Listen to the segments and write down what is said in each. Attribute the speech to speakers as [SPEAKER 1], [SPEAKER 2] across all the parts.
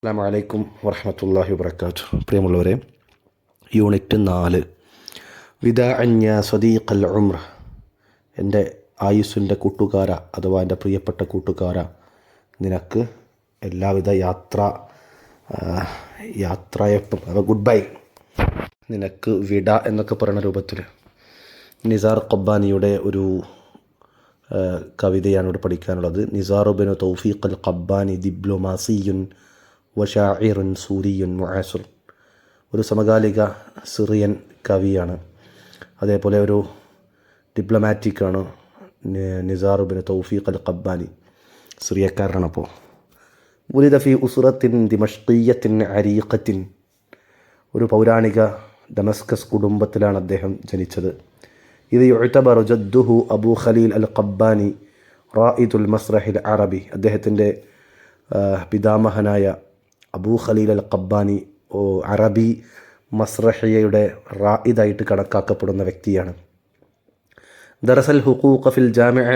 [SPEAKER 1] അസ്സലാമു അലൈക്കും വറഹ്മത്തുള്ളാഹി വബറകാതുഹു. പ്രിയമുള്ളവരെ, യൂണിറ്റ് 4 വിദാഅൻ യാ സദീഖൽ ഉംറ. എൻ്റെ ആയുസ്സിൻ്റെ കൂട്ടുകാര അഥവാ എൻ്റെ പ്രിയപ്പെട്ട കൂട്ടുകാര, നിനക്ക് എല്ലാവിധ യാത്രയപ്പം അഥവാ ഗുഡ് ബൈ, നിനക്ക് വിട എന്നൊക്കെ പറയുന്ന രൂപത്തിൽ നിസാർ ഖബ്ബാനിയുടെ ഒരു കവിതയാണ് ഇവിടെ പഠിക്കാനുള്ളത്. നിസാർ ഇബ്നു തൗഫീഖ് അൽ ഖബ്ബാനി ഡിപ്ലോമാസിയുൻ വശാഇറുൻ സൂരിയുൻ മുആസിർ. ഒരു സമകാലിക സിറിയൻ കവിയാണ്, അതേപോലെ ഒരു ഡിപ്ലോമാറ്റിക്കാണ് നിസാർ ഇബ്നു തൗഫീഖ് അൽ ഖബ്ബാനി. സിറിയക്കാരനാണ്. അപ്പോൾ ഉലിദ ഫി ഉസ്റത്തിൻ ദിമഷ്ഖിയ്യത്തിൻ അരീഖത്തിൻ, ഒരു പൗരാണിക ഡമസ്കസ് കുടുംബത്തിലാണ് അദ്ദേഹം ജനിച്ചത്. ഇത് യുഅ്തബറു ജദ്ദുഹു അബൂ ഖലീൽ അൽ ഖബ്ബാനി റായിദുൽ മസ്റഹിൽ അറബി. അദ്ദേഹത്തിൻ്റെ പിതാമഹനായ അബൂ ഖലീൽ അൽ ഖബ്ബാനി അറബി മസ്റഹിയയുടെ റായിദായിട്ട് കണക്കാക്കപ്പെടുന്ന വ്യക്തിയാണ്. ദറസൽ ഹുഖൂഖ ഫിൽ ജാമിഅ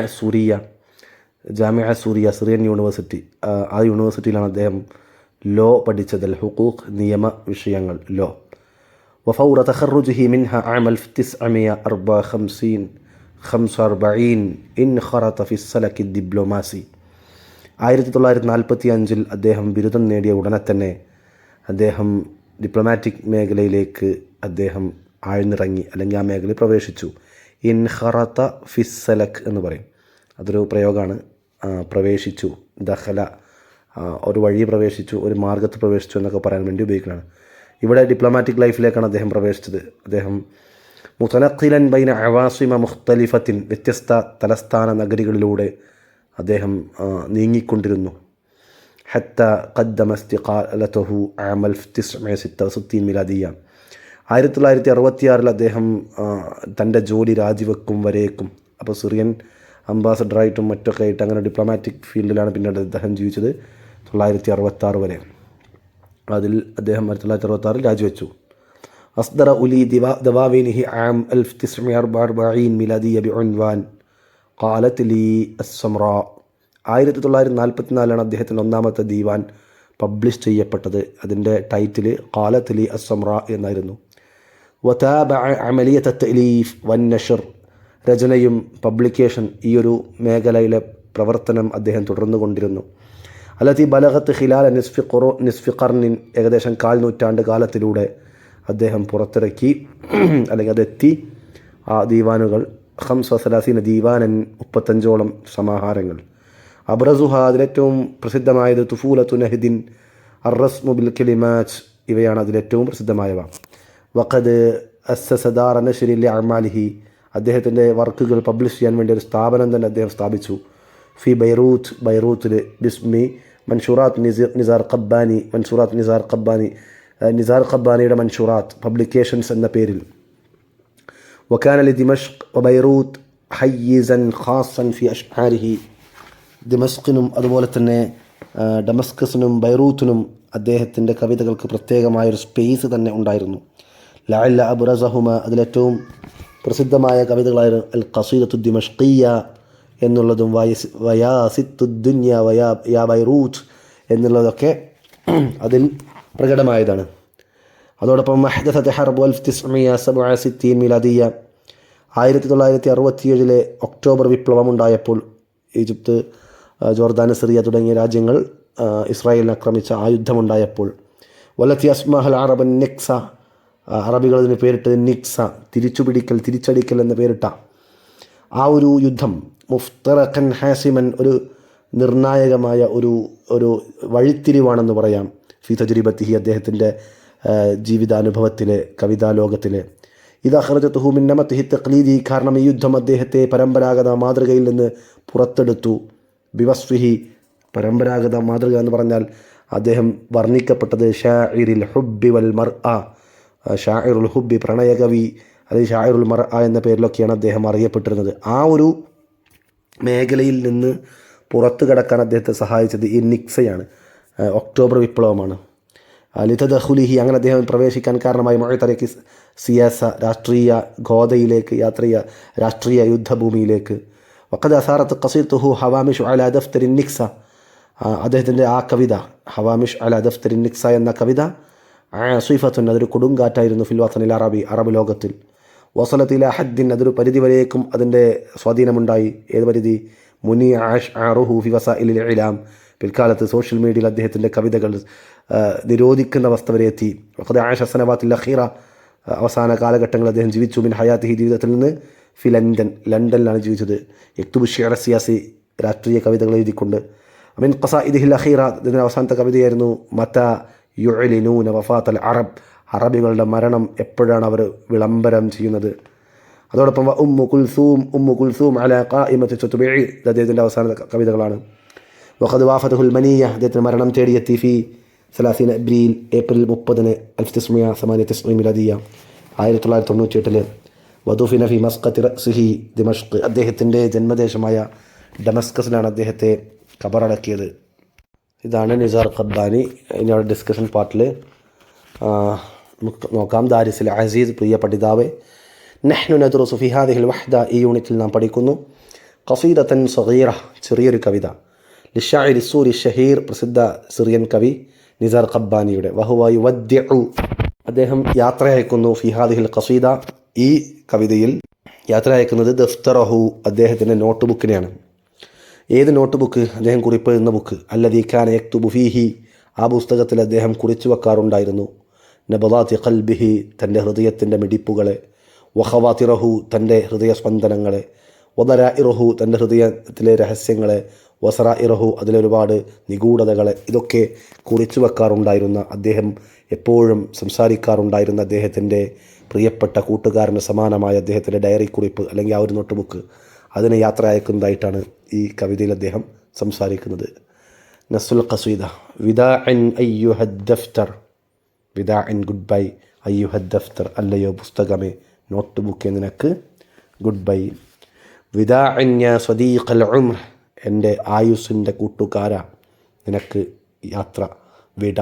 [SPEAKER 1] സൂരിയ സിറിയൻ യൂണിവേഴ്സിറ്റി, ആ യൂണിവേഴ്സിറ്റിയിലാണ് അദ്ദേഹം ലോ പഠിച്ചത്. അൽ ഹുഖൂഖ്, നിയമ വിഷയങ്ങൾ, ലോ. വഫൗറ തഖറുജിഹി മിൻഹ ആമൽ 945 ഇൻഖറത ഫി സലക്കി ഡിപ്ലോമാസി. 1945 അദ്ദേഹം ബിരുദം നേടിയ ഉടനെ തന്നെ അദ്ദേഹം ഡിപ്ലോമാറ്റിക് മേഖലയിലേക്ക് അദ്ദേഹം ആഴ്ന്നിറങ്ങി, അല്ലെങ്കിൽ ആ മേഖലയിൽ പ്രവേശിച്ചു. ഇൻഖറത ഫി സലക് എന്ന് പറയും, അതൊരു പ്രയോഗമാണ്. പ്രവേശിച്ചു, ദഖല, ഒരു വഴി പ്രവേശിച്ചു, ഒരു മാർഗത്ത് പ്രവേശിച്ചു എന്നൊക്കെ പറയാൻ വേണ്ടി ഉപയോഗിക്കുന്നതാണ്. ഇവിടെ ഡിപ്ലോമാറ്റിക് ലൈഫിലേക്കാണ് അദ്ദേഹം പ്രവേശിച്ചത്. അദ്ദേഹം മുതനഖിലൻ ബൈന അവാസിമ മുഖ്തലിഫത്തിൻ, വ്യത്യസ്ത തലസ്ഥാന നഗരികളിലൂടെ അദ്ദേഹം നീങ്ങിക്കൊണ്ടിരുന്നു. ഹത്ത ഖദ്ദമ ഇസ്തിഖാലതഹു ആമൽ 966 മിലാദിയ. 1966 അദ്ദേഹം തൻ്റെ ജോലി രാജിവെക്കും വരേക്കും. അപ്പോൾ സിറിയൻ അംബാസഡറായിട്ടും മറ്റൊക്കെ ആയിട്ട് അങ്ങനെ ഡിപ്ലോമാറ്റിക് ഫീൽഡിലാണ് പിന്നീട് അദ്ദേഹം ജീവിച്ചത് 1966 വരെ. അതിൽ അദ്ദേഹം 1966 രാജിവെച്ചു. അസ്ദറ ഉലി ദവാവീനിഹി ആം 1944 മിലാദിയ ബിഉൻവാൻ ഖാലത്ത് ലി അസ്സംറാ. 1944 അദ്ദേഹത്തിൻ്റെ ഒന്നാമത്തെ ദീവാൻ പബ്ലിഷ് ചെയ്യപ്പെട്ടത്. അതിൻ്റെ ടൈറ്റിൽ ഖാലത്ത് ലി അസ്സംറാ എന്നായിരുന്നു. വതാബഅ അമലിയത തഅലീഫ് വന്നഷർ, രചനയും പബ്ലിക്കേഷൻ, ഈ ഒരു മേഖലയിലെ പ്രവർത്തനം അദ്ദേഹം തുടർന്നു കൊണ്ടിരുന്നു. അല്ലത്തി ബലഗത്ത് ഖിലാല നിസ്ഫി ഖർനിൻ, ഏകദേശം 1/4 നൂറ്റാണ്ട് കാലത്തിലൂടെ അദ്ദേഹം പുറത്തിറക്കി, അല്ലെങ്കിൽ അതെത്തി. ആ ദീവാനുകൾ 35 ദീവാനൻ, 35ഓളം സമാഹാരങ്ങൾ. അബ്രസുഹ, അതിലേറ്റവും പ്രസിദ്ധമായത് തുഫൂലത്തു നഹ്ദിൻ, അർറസ്മു ബിൽ കലിമാറ്റ്, ഇവയാണ് അതിലേറ്റവും പ്രസിദ്ധമായവ. വഖദ് അസ്സസ ദാറ നശ്രി ലി അഅമാലിഹി, അദ്ദേഹത്തിൻ്റെ വർക്കുകൾ പബ്ലിഷ് ചെയ്യാൻ വേണ്ടി ഒരു സ്ഥാപനം തന്നെ അദ്ദേഹം സ്ഥാപിച്ചു. ഫി ബൈറൂത്തിൽ ബിസ്മി മൻഷൂറാത്ത് നിസാർ ഖബ്ബാനി, നിസാർ ഖബ്ബാനിയുടെ മൻഷൂറാത്ത് പബ്ലിക്കേഷൻസ് എന്ന പേരിൽ. വകാന ലി ദിമഷ്ക് വബൈറൂത്ത് ഹയ്യിസൻ ഖാസൻ ഫി അഷ്ആരിഹി. ദിമഷ്കിനും അതുപോലെ തന്നെ ഡമസ്കസിനും ബൈറൂത്തിനും അദ്ദേഹത്തിൻ്റെ കവിതകൾക്ക് പ്രത്യേകമായൊരു സ്പേസ് തന്നെ ഉണ്ടായിരുന്നു. ലഅല്ല അബ്റസഹുമ, അതിലേറ്റവും പ്രസിദ്ധമായ കവിതകളായിരുന്നു അൽ ഖസീദത്തു ദിമഷ്ഖിയ്യ എന്നുള്ളതും വയാസിത്തു ദുനിയ യാ ബൈറൂത്ത് എന്നുള്ളതൊക്കെ അതിൽ പ്രകടമായതാണ്. അതോടൊപ്പം മഹ്ദസത്ത് ഹർബ് 1967 മിലാദിയ, 1967 ഒക്ടോബർ വിപ്ലവം ഉണ്ടായപ്പോൾ ഈജിപ്ത്, ജോർദാൻ, സിറിയ തുടങ്ങിയ രാജ്യങ്ങൾ ഇസ്രായേലിനെ ആക്രമിച്ച ആ യുദ്ധമുണ്ടായപ്പോൾ. വലത്തി അസ്മാഹൽ അറബൻ നിക്സ, അറബികൾ ഇതിന് പേരിട്ട് നിക്സ, തിരിച്ചടിക്കൽ എന്ന് പേരിട്ട ആ ഒരു യുദ്ധം. മുഫ്തറഖൻ ഹാസിമൻ, ഒരു നിർണായകമായ ഒരു വഴിത്തിരിവാണെന്ന് പറയാം. ഫി തജ്രിബത്തിഹി, അദ്ദേഹത്തിൻ്റെ ജീവിതാനുഭവത്തിലെ, കവിതാലോകത്തിലെ. ഇത് അഖ്റജത്തുഹു മിൻ നമത്തിഹി തഖ്ലീദി, കാരണം ഈ യുദ്ധം അദ്ദേഹത്തെ പരമ്പരാഗത മാതൃകയിൽ നിന്ന് പുറത്തെടുത്തു. ബിവസ്ഫിഹി, പരമ്പരാഗത മാതൃക എന്ന് പറഞ്ഞാൽ അദ്ദേഹം വർണ്ണിക്കപ്പെട്ടത് ഷാഇറുൽ ഹുബ്ബി വൽ മർഅ, ഷാഇറുൽ ഹുബ്ബി, പ്രണയകവി, അല്ലെങ്കിൽ ഷാഇറുൽ മർഅ എന്ന പേരിലൊക്കെയാണ് അദ്ദേഹം അറിയപ്പെട്ടിരുന്നത്. ആ ഒരു മേഖലയിൽ നിന്ന് പുറത്തു കടക്കാൻ അദ്ദേഹത്തെ സഹായിച്ചത് ഈ നിക്സയാണ്, ഒക്ടോബർ വിപ്ലവമാണ്. ലിതദഖുലിഹി, അങ്ങനെ അദ്ദേഹം പ്രവേശിക്കാൻ കാരണമായി മുഅ്തറഖി സിയാസ, രാഷ്ട്രീയ ഗോദയിലേക്ക്, രാഷ്ട്രീയ യുദ്ധഭൂമിയിലേക്ക്. വഖദ് അസാറത്ത് ഖസീദത്തുഹു ഹവാമിഷു അലാ ദഫ്തരി നിക്സ, അദ്ദേഹത്തിൻ്റെ ആ കവിത ഹവാമിഷ് അല ദഫ്തരിൻ നിക്സ എന്ന കവിത ആസിഫത്തുൻ, അതൊരു കൊടുങ്കാറ്റായിരുന്നു ഫിൽ വത്തനിൽ അറബ് ലോകത്തിൽ. വസലത്തില ഹദ്ദിൻ, അതൊരു പരിധി വരേക്കും അതിൻ്റെ സ്വാധീനമുണ്ടായി. ഏത് പരിധി? മുനി ആഷ് ആറുഹു ഫി വസാഇലിൽ ഇലാം, പിൽക്കാലത്ത് സോഷ്യൽ മീഡിയയിൽ അദ്ദേഹത്തിൻ്റെ കവിതകൾ നിരോധിക്കുന്ന അവസ്ഥ വരെ എത്തി. വഖദ് ആഷ സനവാത്തിൽ അഖീറ, അവസാന കാലഘട്ടങ്ങൾ അദ്ദേഹം ജീവിച്ചു. മിൻ ഹയാത്തിഹി, ജീവിതത്തിൽ നിന്ന് ഫി ലണ്ടനിലാണ് ജീവിച്ചത്. യക്തുബു ഷിഅറ സിയാസി, രാഷ്ട്രീയ കവിതകൾ എഴുതിക്കൊണ്ട്. മിൻ ഖസാഇദിഹിൽ അഖീറ, ഇതിൻ്റെ അവസാനത്തെ കവിതയായിരുന്നു മതാ യുഅ്ലിനൂന വഫാത്തൽ അറബ്, അറബികളുടെ മരണം എപ്പോഴാണ് അവർ വിളംബരം ചെയ്യുന്നത്. അതോടൊപ്പം ഉമ്മു കുൽസൂം അല ഖായിമത്തി തുത്ബിഇ, അദ്ദേഹത്തിൻ്റെ അവസാന കവിതകളാണ്. വഖദ് വാഫതഹുൽ മനീയ, അദ്ദേഹത്തിന് മരണം തേടിയെത്തി ഫി 30 അബ്രീൽ, ഏപ്രിൽ 30 1998 മിലാദിയ, 1998. വദുഫിന ഫി മസ്ഖത്തി റഅ്സിഹി ദിമഷ്ക്, അദ്ദേഹത്തിൻ്റെ ജന്മദേശമായ ഡമസ്കസിലാണ് അദ്ദേഹത്തെ ഖബറടക്കിയത്. ഇതാണ് നിസാർ ഖബ്ബാനി. ഇനി അവിടെ ഡിസ്കഷൻ പാർട്ടിൽ നോക്കാം. ദാരിസിൽ അസീസ്, പ്രിയ പഠിതാവ്. നഹ്നു നദ്റുസു ഫി ഹാദിഹിൽ വഹ്ദ, ഈ യൂണിറ്റിൽ നാം പഠിക്കുന്നു ഖസീദത്തൻ സഗീറ, ചെറിയൊരു കവിത. ലിശാഇരി സൂരി ഷഹീർ, പ്രസിദ്ധ സിറിയൻ കവി നിസാർ ഖബ്ബാനിയുടെ. വഹുവ യുവദ്ദിഉ, അദ്ദേഹം യാത്ര അയക്കുന്നു. ഫി ഹാദിഹിൽ ഖസീദ, ഈ കവിതയിൽ യാത്ര അയക്കുന്നത് ദഫ്തറഹു, അദ്ദേഹത്തിൻ്റെ നോട്ട് ബുക്കിനെയാണ്. ഏത് നോട്ട് ബുക്ക്? അദ്ദേഹം കുറിപ്പ് എഴുതുന്ന ബുക്ക്. അല്ലദീ കാന യക്തുബു ഫീഹി, ആ പുസ്തകത്തിൽ അദ്ദേഹം കുറിച്ചു വെക്കാറുണ്ടായിരുന്നു. നബദാതി ഖൽബിഹി, തൻ്റെ ഹൃദയത്തിൻ്റെ മിടിപ്പുകളെ. വഖവാതിറഹു, തൻ്റെ ഹൃദയസ്പന്ദനങ്ങളെ. വദരാഇറഹു, തൻ്റെ ഹൃദയത്തിലെ രഹസ്യങ്ങളെ. വസറാഇറഹു, അതിലൊരുപാട് നിഗൂഢതകളെ. ഇതൊക്കെ കുറിച്ചു വെക്കാറുണ്ടായിരുന്ന അദ്ദേഹം, എപ്പോഴും സംസാരിക്കാറുണ്ടായിരുന്ന അദ്ദേഹത്തിൻ്റെ പ്രിയപ്പെട്ട കൂട്ടുകാരന് സമാനമായ അദ്ദേഹത്തിൻ്റെ ഡയറി കുറിപ്പ് അല്ലെങ്കിൽ ആ ഒരു നോട്ട് ബുക്ക്, അതിനെ യാത്ര അയക്കുന്നതായിട്ടാണ് ഈ കവിതയിൽ അദ്ദേഹം സംസാരിക്കുന്നത്. നസ്സുൽ ഖസീദ. വിദാഅൻ അയ്യുഹദ് ദഫ്തർ, വിദാഅൻ ഗുഡ് ബൈ, അയ്യുഹദ് ദഫ്തർ അല്ലയോ പുസ്തകമേ, നോട്ട് ബുക്ക് നിനക്ക് ഗുഡ് ബൈ. വിദാഅൻ യാ സദീഖൽ ഉംർ, എൻ്റെ ആയുസ്സിൻ്റെ കൂട്ടുകാര, നിനക്ക് യാത്ര, വിട.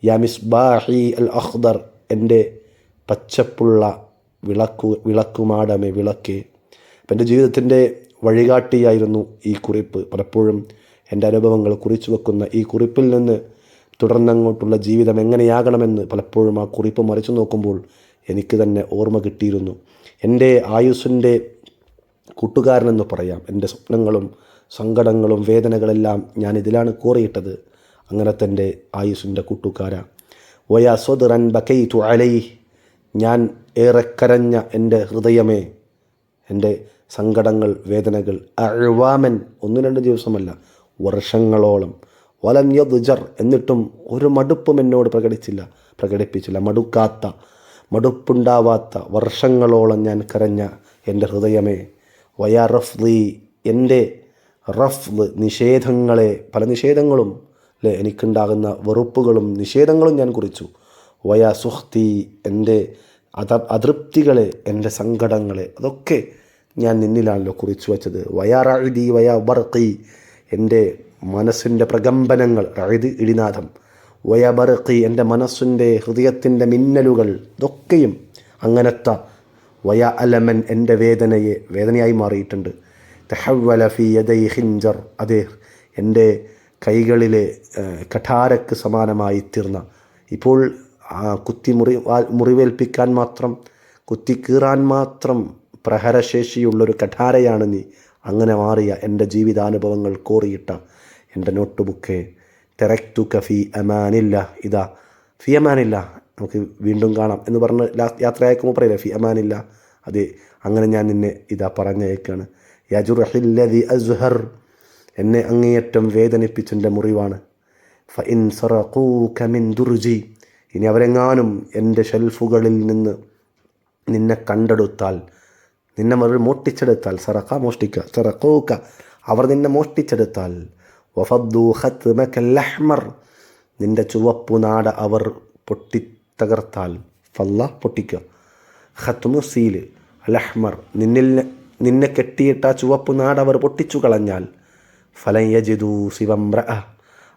[SPEAKER 1] യാ മിസ്ബാഹി അൽ അഖ്ദർ, എൻ്റെ പച്ചപ്പുള്ള വിളക്കുമാടമേ, വിളക്കേ. അപ്പം എൻ്റെ ജീവിതത്തിൻ്റെ വഴികാട്ടിയായിരുന്നു ഈ കുറിപ്പ്. പലപ്പോഴും എൻ്റെ അനുഭവങ്ങൾ കുറിച്ചു വെക്കുന്ന ഈ കുറിപ്പിൽ നിന്ന് തുടർന്നങ്ങോട്ടുള്ള ജീവിതം എങ്ങനെയാകണമെന്ന് പലപ്പോഴും ആ കുറിപ്പ് മറിച്ചു നോക്കുമ്പോൾ എനിക്ക് തന്നെ ഓർമ്മ കിട്ടിയിരുന്നു. എൻ്റെ ആയുസ്സിൻ്റെ കൂട്ടുകാരനെന്ന് പറയാം. എൻ്റെ സ്വപ്നങ്ങളും സങ്കടങ്ങളും വേദനകളെല്ലാം ഞാൻ ഇതിലാണ് കോറിയിട്ടത്. അങ്ങനത്തെ എൻ്റെ ആയുസ്സിൻ്റെ കൂട്ടുകാര. വയാ സ്വദറൻ ബകൈതു അലൈഹി, ഞാൻ ഏറെ കരഞ്ഞ എൻ്റെ ഹൃദയമേ, എൻ്റെ സങ്കടങ്ങൾ, വേദനകൾ. അഅ്വാമൻ, 1-2 ദിവസമല്ല, വർഷങ്ങളോളം. വലം യദ്ജർ, എന്നിട്ടും ഒരു മടുപ്പും എന്നോട് പ്രകടിപ്പിച്ചില്ല. മടുപ്പുണ്ടാവാത്ത വർഷങ്ങളോളം ഞാൻ കരഞ്ഞ എൻ്റെ ഹൃദയമേ. വയാ റഫ്ദി, എൻ്റെ റഫ്ദ്, നിഷേധങ്ങളെ, പല നിഷേധങ്ങളും അല്ലേ, എനിക്കുണ്ടാകുന്ന വെറുപ്പുകളും നിഷേധങ്ങളും ഞാൻ കുറിച്ചു. വയാ സുഖ്തി, എൻ്റെ അതൃപ്തികളെ, എൻ്റെ സങ്കടങ്ങളെ, അതൊക്കെ ഞാൻ നിന്നിലാണല്ലോ കുറിച്ചു വച്ചത്. വയാ റഅദി വയാ ബർഖി, എൻ്റെ മനസ്സിൻ്റെ പ്രകമ്പനങ്ങൾ, റഅദ് ഇടിനാദം. വയാ ബർഖി, എൻ്റെ മനസ്സിൻ്റെ ഹൃദയത്തിൻ്റെ മിന്നലുകൾ, ഇതൊക്കെയും അങ്ങനത്തെ. വയാ അലമൻ, എൻ്റെ വേദനയായി മാറിയിട്ടുണ്ട്. തഹവ്വല ഫി യദൈ ഖിൻജർ, അതേ എൻ്റെ കൈകളിലെ കഠാരക്ക് സമാനമായി തീർന്ന, ഇപ്പോൾ മുറിവേൽപ്പിക്കാൻ മാത്രം, കുത്തിക്കീറാൻ മാത്രം പ്രഹരശേഷിയുള്ളൊരു കഠാരയാണ് നീ. അങ്ങനെ മാറിയ എൻ്റെ ജീവിതാനുഭവങ്ങൾ കോറിയിട്ട എൻ്റെ നോട്ട് ബുക്ക്. തെറക്തുക ഫി അമാനില്ല, ഇതാ ഫി അമാനില്ല, നമുക്ക് വീണ്ടും കാണാം എന്ന് പറഞ്ഞ് യാത്ര അയക്കുമ്പോൾ പറയില്ല ഫി അമാനില്ല. അതെ, അങ്ങനെ ഞാൻ നിന്നെ ഇതാ പറഞ്ഞയക്കാണ്. യജുർഹില്ലദി അസ്ഹർ, എന്നെ അങ്ങേയറ്റം വേദനിപ്പിച്ചെൻ്റെ മുറിവാണ്. ഫഇൻ സറഖൂക മിൻ ദുർജി, ഇനി അവരെങ്ങാനും എൻ്റെ ഷെൽഫുകളിൽ നിന്ന് നിന്നെ കണ്ടെടുത്താൽ, നിന്നെ മോഷ്ടിച്ചെടുത്താൽ, സറഖൂക, അവർ നിന്നെ മോഷ്ടിച്ചെടുത്താൽ. വഫദ്ദു ഖത്മകൽ അഹ്മർ, നിൻ്റെ ചുവപ്പു നാട അവർ പൊട്ടിത്തകർത്താൽ. ഫല്ല, പൊട്ടിക്കുക. ഖത്മു, സീല്. അൽ അഹ്മർ, നിന്നെ കെട്ടിയിട്ട ചുവപ്പു നാട് അവർ പൊട്ടിച്ചു കളഞ്ഞാൽ. ഫലൻ യജിദു സിവംറഅ,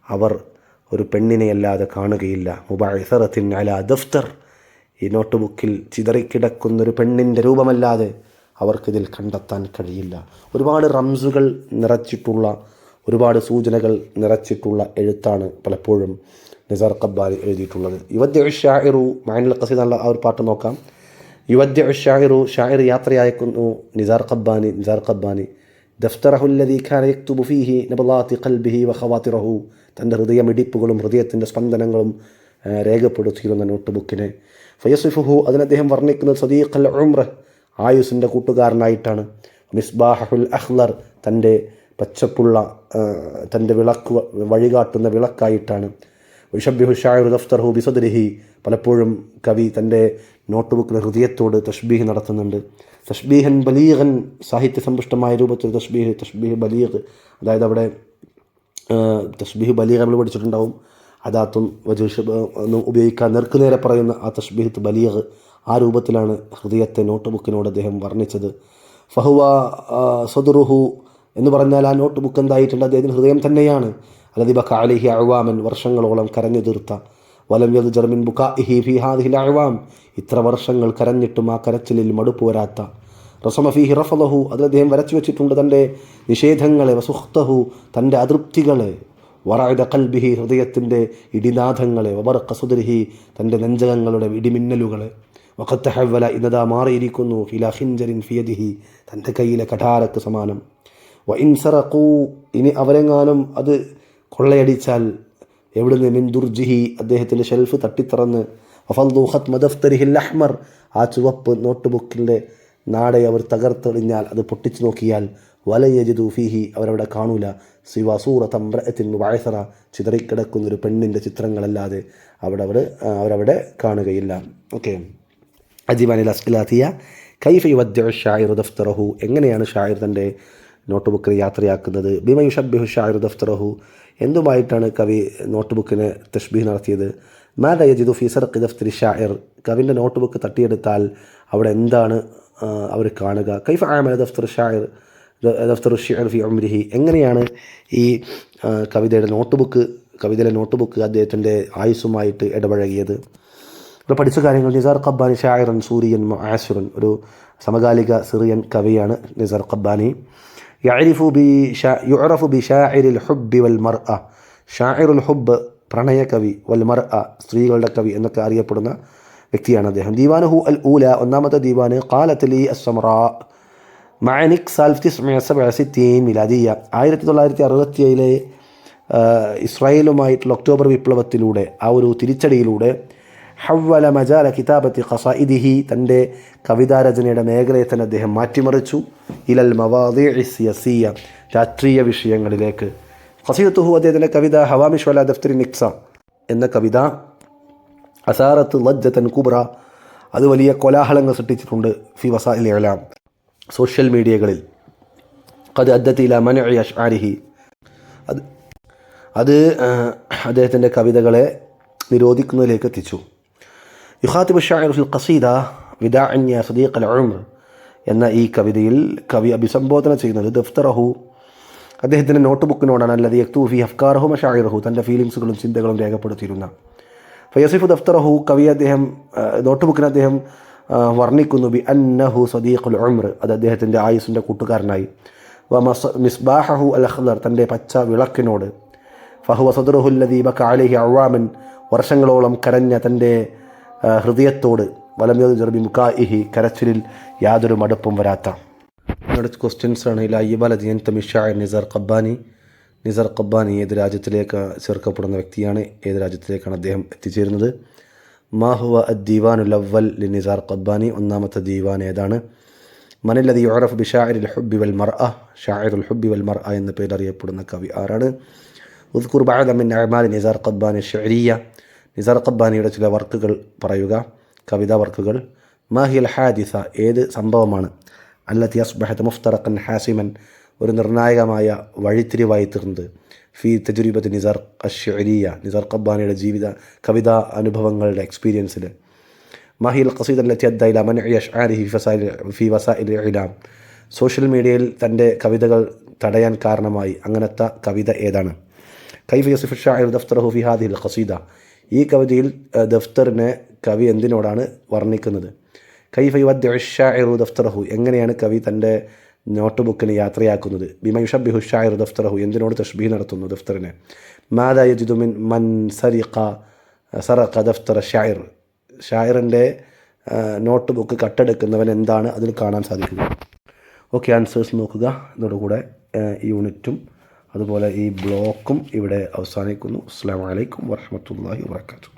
[SPEAKER 1] അവർ ഒരു പെണ്ണിനെയല്ലാതെ കാണുകയില്ല. മുബഅ്സറത്തിൻ അലാ ദഫ്തർ, ഈ നോട്ട് ബുക്കിൽ ചിതറിക്കിടക്കുന്നൊരു പെണ്ണിൻ്റെ രൂപമല്ലാതെ അവർക്കിതിൽ കണ്ടെത്താൻ കഴിയില്ല. ഒരുപാട് റംസുകൾ നിറച്ചിട്ടുള്ള ഒരുപാട് സൂചനകൾ നിറച്ചിട്ടുള്ള എഴുത്താണ് പലപ്പോഴും നിസാർ ഖബ്ബാനി എഴുതിയിട്ടുള്ളത്. യുവദ്യ ഷാഇറു മഅനിൽ ഖസീദ എന്നുള്ള ആ ഒരു പാട്ട് നോക്കാം. യുവദ്യ ഷാഇറു, ഷാഇർ യാത്രയയക്കുന്നു നിസാർ ഖബ്ബാനി ദഫ്തറഹുല്ലദീ ഖാന യക്തുബു ഫീഹി നബളാത്തി ഖൽബിഹി വഖവാതിറഹു, തൻ്റെ ഹൃദയമിടിപ്പുകളും ഹൃദയത്തിൻ്റെ സ്പന്ദനങ്ങളും രേഖപ്പെടുത്തിയിരുന്ന നോട്ട് ബുക്കിനെ. ഫയസിഫുഹു, അതിന് അദ്ദേഹം വർണ്ണിക്കുന്നത് സദീഖൽ ഉംറ, ആയുസിൻ്റെ കൂട്ടുകാരനായിട്ടാണ്. മിസ്ബാഹുൽ അഖ്ലർ, തൻ്റെ പച്ചപ്പുള്ള തൻ്റെ വഴികാട്ടുന്ന വിളക്കായിട്ടാണ്. യുഷബ്ബിഹു ഷാഇറു ദഫ്തറഹു ബിസദ്രിഹി, പലപ്പോഴും കവി തൻ്റെ നോട്ട് ബുക്കിലെ ഹൃദയത്തോട് തഷ്ബീഹ് നടത്തുന്നുണ്ട്. തഷ്ബീഹൻ ബലീഗൻ, സാഹിത്യസമ്പുഷ്ടമായ രൂപത്തിൽ തഷ്ബീഹ് ബലീഗ്, അതായത് അവിടെ തഷ്ബീഹ് ബലീഗ് നമ്മൾ പഠിച്ചിട്ടുണ്ടാവും. അദാത്തും ഒന്നും ഉപയോഗിക്കാൻ നേർക്കുനേരെ പറയുന്ന ആ തഷ്ബീഹ് ബലീഗ്, ആ രൂപത്തിലാണ് ഹൃദയത്തെ നോട്ട് ബുക്കിനോട് അദ്ദേഹം വർണ്ണിച്ചത്. ഫഹുവ സദുറുഹു എന്ന് പറഞ്ഞാൽ ആ നോട്ട് ബുക്ക് എന്തായിട്ടുണ്ട്? അദ്ദേഹത്തിൻ്റെ ഹൃദയം തന്നെയാണ്. അലദി ബക അലൈഹി അഅ്വാമൻ, വർഷങ്ങളോളം കരഞ്ഞു തീർത്ത. വലം യദ്ജർ മിൻ ബുകാഇഹി ഫീ ഹാദിഹിൽ അഅ്വാം, ഇത്ര വർഷങ്ങൾ കരഞ്ഞിട്ടും ആ കരച്ചിലിൽ മടുപ്പ് വരാത്ത. റസമ ഫീഹി റഫദഹു, അതിൽ അദ്ദേഹം വരച്ചു വെച്ചിട്ടുണ്ട് തൻ്റെ നിഷേധങ്ങളെ, വസുഖ്തഹു, തൻ്റെ അതൃപ്തികളെ, വറഅദ ഖൽബിഹി, ഹൃദയത്തിൻ്റെ ഇടിനാഥങ്ങളെ, വബർഖ സുദ്രിഹി, തൻ്റെ നെഞ്ചകങ്ങളുടെ ഇടിമിന്നലുകളെ. വഖദ് തഹവ്വല, ഇന്നതാ മാറിയിരിക്കുന്നു, ഇലാ ഖിൻജറിൻ ഫിയദിഹി, തൻ്റെ കയ്യിലെ കഠാരക്ക് സമാനം. വ ഇൻ സറഖൂ, ഇനി അവരെങ്ങാനും അത് കൊള്ളയടിച്ചാൽ എവിടുന്ന്, മിൻ ദുർജിഹി, അദ്ദേഹത്തിൻ്റെ ഷെൽഫ് തട്ടിത്തുറന്ന്. വഫൽദു ഖത്മ ദഫ്തരിഹിൽ അഹ്മർ, ആ ചുവപ്പ് നോട്ട് ബുക്കിൻ്റെ നാടെ അവർ തകർത്തെറിഞ്ഞാൽ, അത് പൊട്ടിച്ചു നോക്കിയാൽ, വലയജിദു ഫീഹി, അവരവിടെ കാണൂല, സിവ സൂറത ഇംറഅത്തിൻ മുബഅസറ, ചിതറിക്കിടക്കുന്നൊരു പെണ്ണിൻ്റെ ചിത്രങ്ങളല്ലാതെ അവരവിടെ കാണുകയില്ല. ഓക്കെ, അജിബാനിൽ അസ്ഖിലാത്തിയ കൈഫ യുവദ്ദിഉ ഷാഇറു ദഫ്തറഹു, എങ്ങനെയാണ് ഷാഇർ തൻ്റെ നോട്ട് ബുക്കിൽ യാത്രയാക്കുന്നത്. ബിമ യുഷബ്ബിഹു ഷാഇറു ദഫ്തറഹു, എന്തുമായിട്ടാണ് കവി നോട്ട് ബുക്കിന് തഷ്ബീഹ് നടത്തിയത്. മാദ യജിദു ഫീ സർഖി ദഫ്തരി ഷാഇർ, കവിൻ്റെ നോട്ട് ബുക്ക് തട്ടിയെടുത്താൽ അവിടെ എന്താണ് അവർ കാണുക. കൈഫ ആമല ദഫ്തർ ഷാഇർ ദഫ്തറു ഷിഅർ ഫി ഉംരിഹി, എങ്ങനെയാണ് ഈ കവിതയിലെ നോട്ട് ബുക്ക് അദ്ദേഹത്തിൻ്റെ ആയുസ്സുമായിട്ട് ഇടപഴകിയത്. ഇവിടെ പഠിച്ച കാര്യങ്ങൾ. നിസാർ ഖബ്ബാനി ഷാഇറൻ സൂരിയൻ മുആസിറുൻ, ഒരു സമകാലിക സിറിയൻ കവിയാണ് നിസാർ ഖബ്ബാനി. യുഅറഫു ബി ഷാഇറിൽ ഹുബ്ബി വൽ മർഅ, ഷാഇറുൽ ഹുബ്ബ്, പ്രണയകവി, വൽ മർഅ, സ്ത്രീകളുടെ കവി എന്നൊക്കെ അറിയപ്പെടുന്ന വ്യക്തിയാണ് അദ്ദേഹം. ദീവാനുഹു അൽ ഊല, ഒന്നാമത്തെ ദീവാന് ഖാലത്ത് ലി അസ്സമറാ മഅനിക് സാൽ 1967 മിലാദിയ, 1967 ഇസ്രായേലുമായിട്ടുള്ള ഒക്ടോബർ വിപ്ലവത്തിലൂടെ, ആ ഒരു തിരിച്ചടിയിലൂടെ, ഹവ്വല മജാല കിതാബത്തി ഖസായിദിഹി, തൻ്റെ കവിതാരചനയുടെ മേഖലയെ തന്നെ അദ്ദേഹം മാറ്റിമറിച്ചു. ഇലൽ മവാദിഇ സിയസിയ, രാഷ്ട്രീയ വിഷയങ്ങളിലേക്ക്. ഖസീദത്തുഹു, അദ്ദേഹത്തിൻ്റെ കവിത ഹവാമിഷ് വലാ ദഫ്തരി നിക്സ എന്ന കവിത, അസാറത്ത് ലജ്ജതൻ കുബ്ര, അത് വലിയ കോലാഹലങ്ങൾ സൃഷ്ടിച്ചിട്ടുണ്ട്. ഫി വസാഇൽ ഇഅ്ലാം, സോഷ്യൽ മീഡിയകളിൽ. ഖദ് അദ്ദത് ഇലാ മനഇ അശ്ആരിഹി, അത് അദ്ദേഹത്തിൻ്റെ കവിതകളെ നിരോധിക്കുന്നതിലേക്ക് എത്തിച്ചു. യുഖാതിബു ഷാഇർ ഫിൽ ഖസീദ വിദാഅൻ യാ സദീഖൽ ഉംർ എന്ന ഈ കവിതയിൽ കവി അഭിസംബോധന ചെയ്യുന്നത് ദഫ്തറഹു, അദ്ദേഹത്തിൻ്റെ നോട്ട് ബുക്കിനോടാണ്. അല്ലദീ യക്തുബു ഫീ അഫ്കാറഹു മശാഇറഹു, തൻ്റെ ഫീലിങ്സുകളും ചിന്തകളും രേഖപ്പെടുത്തിയിരുന്ന. ഫയസിഫു ദഫ്തറഹു, കവി നോട്ട് ബുക്കിനെ അദ്ദേഹം വർണ്ണിക്കുന്നു. ബി അന്നഹു സദീഖുൽ ഉംർ, അത് അദ്ദേഹത്തിൻ്റെ ആയുസിൻ്റെ കൂട്ടുകാരനായി. വ മിസ്ബാഹു അൽ അഖ്ലർ, തൻ്റെ പച്ച വിളക്കിനോട്. ഫഹുവ സദ്റുഹു അല്ലദീ ബക അലൈഹി അഅ്വാമൻ, വർഷങ്ങളോളം കരഞ്ഞ തൻ്റെ ഹൃദയത്തോട്. വലം യദ്ജർ ബി മുകാഇഹി, കരച്ചിലിൽ യാതൊരു മടുപ്പും വരാത്ത. അടുത്ത ക്വസ്റ്റ്യൻസാണ്. ഇലാ അയ്യി ബലദിൻ യൻതമി ഷാഇർ നിസാർ ഖബ്ബാനി ഏത് രാജ്യത്തിലേക്ക് ചേർക്കപ്പെടുന്ന വ്യക്തിയാണ്, ഏത് രാജ്യത്തിലേക്കാണ് അദ്ദേഹം എത്തിച്ചേരുന്നത്. മാ ഹുവ അദ്ദീവാനുൽ അവ്വൽ ലി നിസാർ ഖബ്ബാനി, ഒന്നാമത്തെ ദീവാൻ ഏതാണ്. മനല്ലദീ യുഅറഫു ബി ഷാഇറിൽ ഹുബ്ബി വൽ മർഅ, ഷാഇറുൽ ഹുബ്ബി വൽ മർഅ എന്ന പേരിൽ അറിയപ്പെടുന്ന കവി ആരാണ്. ഉദ്കുർ ബഅദ മിൻ അഅ്മാലി നിസാർ ഖബ്ബാനി ഷിഅരിയ, നിസാർ ഖബ്ബാനിയുടെ ചില വർക്കുകൾ പറയുക, കവിതാ വർക്കുകൾ. മാഹിയൽ ഹാദിസ, ഏത് സംഭവമാണ്. അല്ലത്തി അസ്ബഹത് മുഫ്തറഖൻ ഹാസിമൻ, ഒരു നിർണായകമായ വഴിത്തിരിവായി തീർന്നത്. ഫി തജ്രിബത്ത് നിസാർ അശ്ശിഅരിയ, നിസാർ ഖബ്ബാനിയുടെ കവിതാ അനുഭവങ്ങളുടെ എക്സ്പീരിയൻസിൽ. മാഹിയൽ ഖസീദ അല്ലത്തി അദ്ദ ഇലാ മനഇ അശ്ആരിഹി ഫി വസാഇൽ ഇഅ്ലാം, സോഷ്യൽ മീഡിയയിൽ തൻ്റെ കവിതകൾ തടയാൻ കാരണമായി അങ്ങനത്തെ കവിത ഏതാണ്. കൈഫ യസിഫു ഷാഇർ ദഫ്തറഹു ഫി ഹാദിഹിൽ ഖസീദ, ഈ കവിതയിൽ ദഫ്തറിനെ കവി എന്തിനോടാണ് വർണ്ണിക്കുന്നത്. കൈഫ യുവദ്ദിഉ ഷാഇറു ദഫ്തറഹു, എങ്ങനെയാണ് കവി തൻ്റെ നോട്ട് ബുക്കിന് യാത്രയാക്കുന്നത്? ബിമ യുഷബ്ബിഹു ഷായിർ ദഫ്തറഹു, എന്തിനോട് തഷ്ബീഹ് നടത്തുന്നു ദഫ്തറിനെ? മാദാ യജിദു മിൻ മൻ സറഖ ദഫ്തറ ഷായിർ, ഷായറിൻ്റെ നോട്ട് ബുക്ക് കട്ടെടുക്കുന്നവൻ എന്താണ് അതിൽ കാണാൻ സാധിക്കുക? ഓക്കെ, ആൻസേഴ്സ് നോക്കുക. ഇതോടുകൂടെ ഈ യൂണിറ്റും അതുപോലെ ഈ ബ്ലോക്കും ഇവിടെ അവസാനിക്കുന്നു. അസ്സലാമു അലൈക്കും വറഹ്മത്തുള്ളാഹി വബറകാതുഹു.